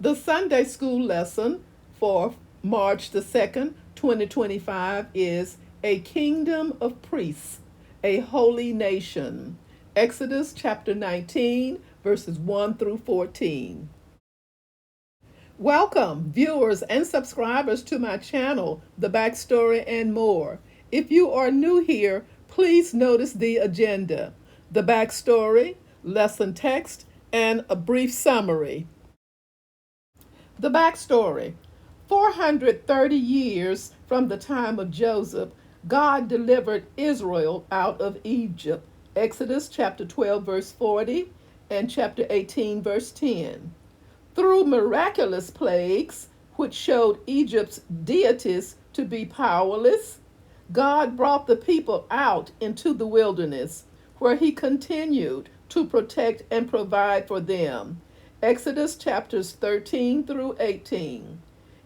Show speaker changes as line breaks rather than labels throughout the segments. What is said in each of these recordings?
The Sunday school lesson for March the 2nd, 2025 is A Kingdom of Priests, a Holy Nation. Exodus chapter 19, verses 1 through 14. Welcome, viewers and subscribers to my channel, The Backstory and More. If you are new here, please notice the agenda, the backstory, lesson text, and a brief summary. The backstory: 430 years from the time of Joseph, God delivered Israel out of Egypt. Exodus chapter 12, verse 40, and chapter 18, verse 10. Through miraculous plagues, which showed Egypt's deities to be powerless, God brought the people out into the wilderness, where he continued to protect and provide for them. Exodus chapters 13 through 18.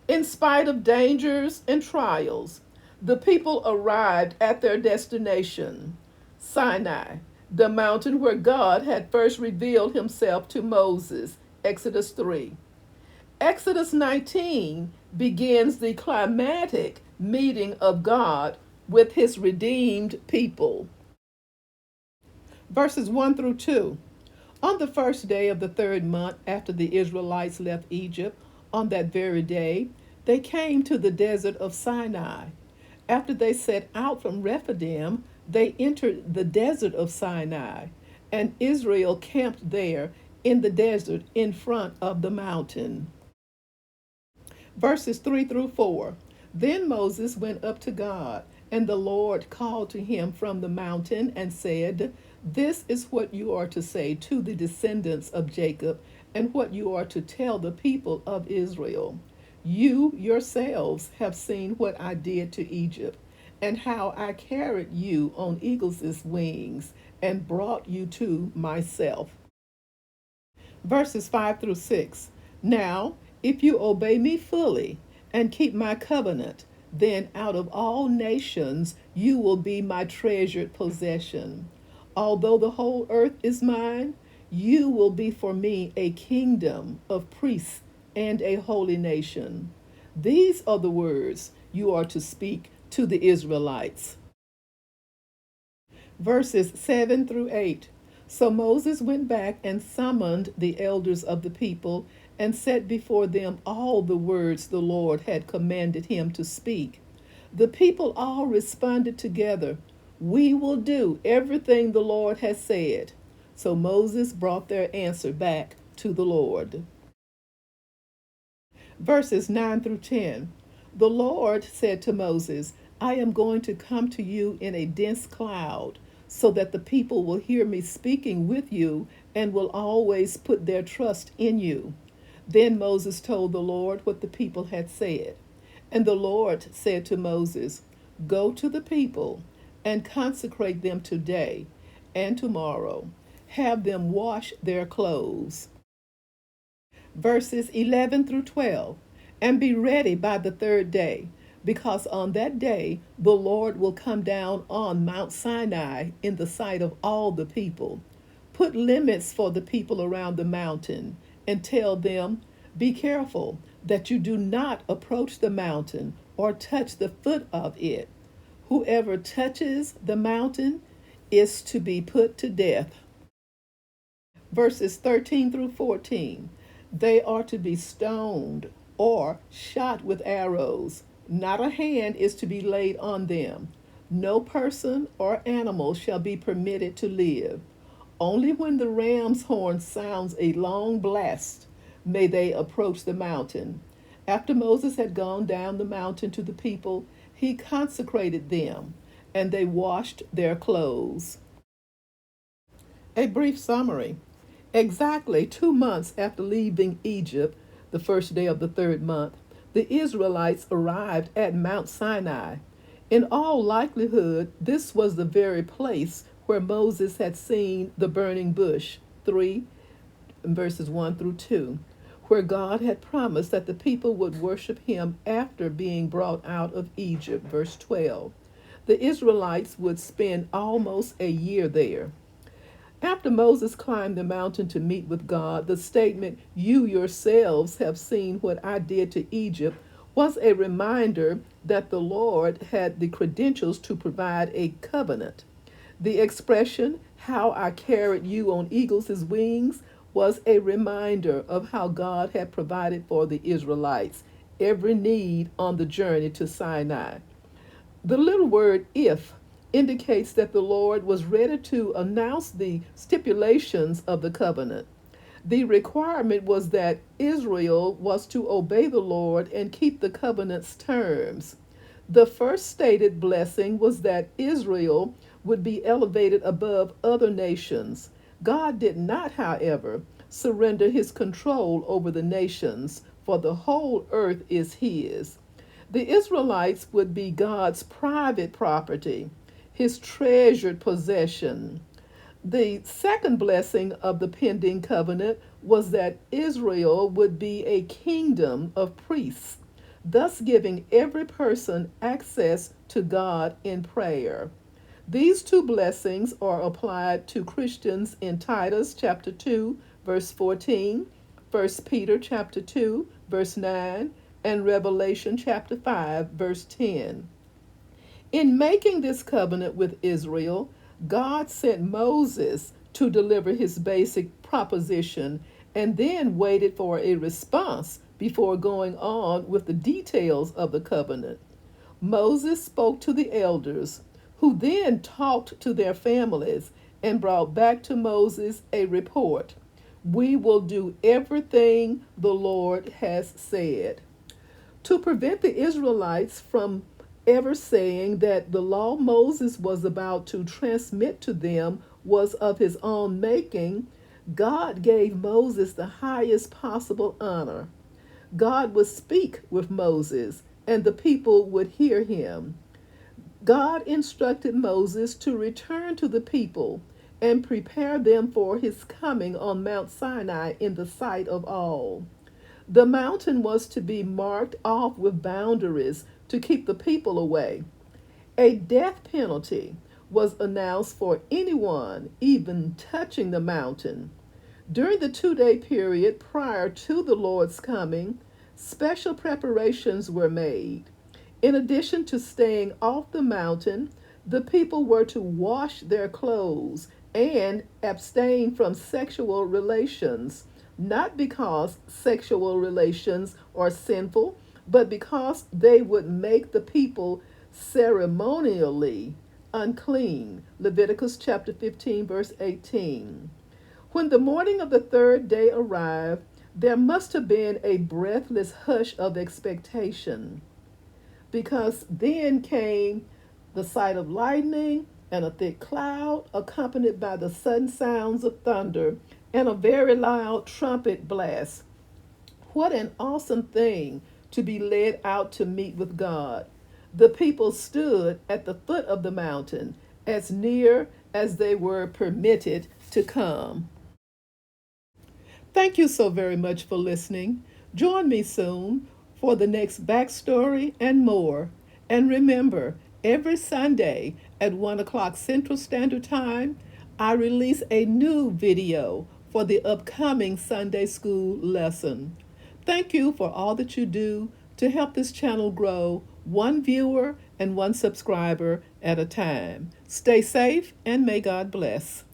In spite of dangers and trials, the people arrived at their destination, Sinai, the mountain where God had first revealed himself to Moses. Exodus 3. Exodus 19 begins the climatic meeting of God with his redeemed people. Verses 1 through 2. On the first day of the third month after the Israelites left Egypt, on that very day, they came to the desert of Sinai. After they set out from Rephidim, they entered the desert of Sinai, and Israel camped there in the desert in front of the mountain. Verses 3 through 4. Then Moses went up to God, and the Lord called to him from the mountain and said, "This is what you are to say to the descendants of Jacob, and what you are to tell the people of Israel. You yourselves have seen what I did to Egypt, and how I carried you on eagles' wings and brought you to myself." Verses 5 through 6. Now, if you obey me fully and keep my covenant, then out of all nations you will be my treasured possession. Although the whole earth is mine, you will be for me a kingdom of priests and a holy nation. These are the words you are to speak to the Israelites. Verses 7 through 8. So Moses went back and summoned the elders of the people and set before them all the words the Lord had commanded him to speak. The people all responded together, "We will do everything the Lord has said." So Moses brought their answer back to the Lord. Verses 9 through 10. The Lord said to Moses, "I am going to come to you in a dense cloud, so that the people will hear me speaking with you and will always put their trust in you." Then Moses told the Lord what the people had said. And the Lord said to Moses, "Go to the people and consecrate them today and tomorrow. Have them wash their clothes." Verses 11 through 12. And be ready by the third day, because on that day the Lord will come down on Mount Sinai in the sight of all the people. Put limits for the people around the mountain and tell them, "Be careful that you do not approach the mountain or touch the foot of it. Whoever touches the mountain is to be put to death." Verses 13 through 14. They are to be stoned or shot with arrows. Not a hand is to be laid on them. No person or animal shall be permitted to live. Only when the ram's horn sounds a long blast may they approach the mountain. After Moses had gone down the mountain to the people, he consecrated them, and they washed their clothes. A brief summary. Exactly 2 months after leaving Egypt, the first day of the third month, the Israelites arrived at Mount Sinai. In all likelihood, this was the very place where Moses had seen the burning bush, 3 verses 1 through 2, where God had promised that the people would worship him after being brought out of Egypt, verse 12. The Israelites would spend almost a year there. After Moses climbed the mountain to meet with God, the statement, "You yourselves have seen what I did to Egypt," was a reminder that the Lord had the credentials to provide a covenant. The expression, "How I carried you on eagles' wings," was a reminder of how God had provided for the Israelites every need on the journey to Sinai. The little word "if" indicates that the Lord was ready to announce the stipulations of the covenant. The requirement was that Israel was to obey the Lord and keep the covenant's terms. The first stated blessing was that Israel would be elevated above other nations. God did not, however, surrender his control over the nations, for the whole earth is his. The Israelites would be God's private property, his treasured possession. The second blessing of the pending covenant was that Israel would be a kingdom of priests, thus giving every person access to God in prayer. These two blessings are applied to Christians in Titus chapter 2 verse 14, 1 Peter chapter 2 verse 9, and Revelation chapter 5 verse 10. In making this covenant with Israel, God sent Moses to deliver his basic proposition and then waited for a response before going on with the details of the covenant. Moses spoke to the elders, who then talked to their families and brought back to Moses a report. "We will do everything the Lord has said." To prevent the Israelites from ever saying that the law Moses was about to transmit to them was of his own making, God gave Moses the highest possible honor. God would speak with Moses, and the people would hear him. God instructed Moses to return to the people and prepare them for his coming on Mount Sinai in the sight of all. The mountain was to be marked off with boundaries to keep the people away. A death penalty was announced for anyone even touching the mountain. During the 2 day period prior to the Lord's coming, special preparations were made. In addition to staying off the mountain, the people were to wash their clothes and abstain from sexual relations, not because sexual relations are sinful, but because they would make the people ceremonially unclean. Leviticus chapter 15, verse 18. When the morning of the 3rd day arrived, there must have been a breathless hush of expectation, because then came the sight of lightning and a thick cloud, accompanied by the sudden sounds of thunder and a very loud trumpet blast. What an awesome thing to be led out to meet with God. The people stood at the foot of the mountain, as near as they were permitted to come. Thank you so very much for listening. Join me soon for the next backstory and more. And remember, every Sunday at 1 o'clock Central Standard Time, I release a new video for the upcoming Sunday School lesson. Thank you for all that you do to help this channel grow, one viewer and one subscriber at a time. Stay safe and may God bless.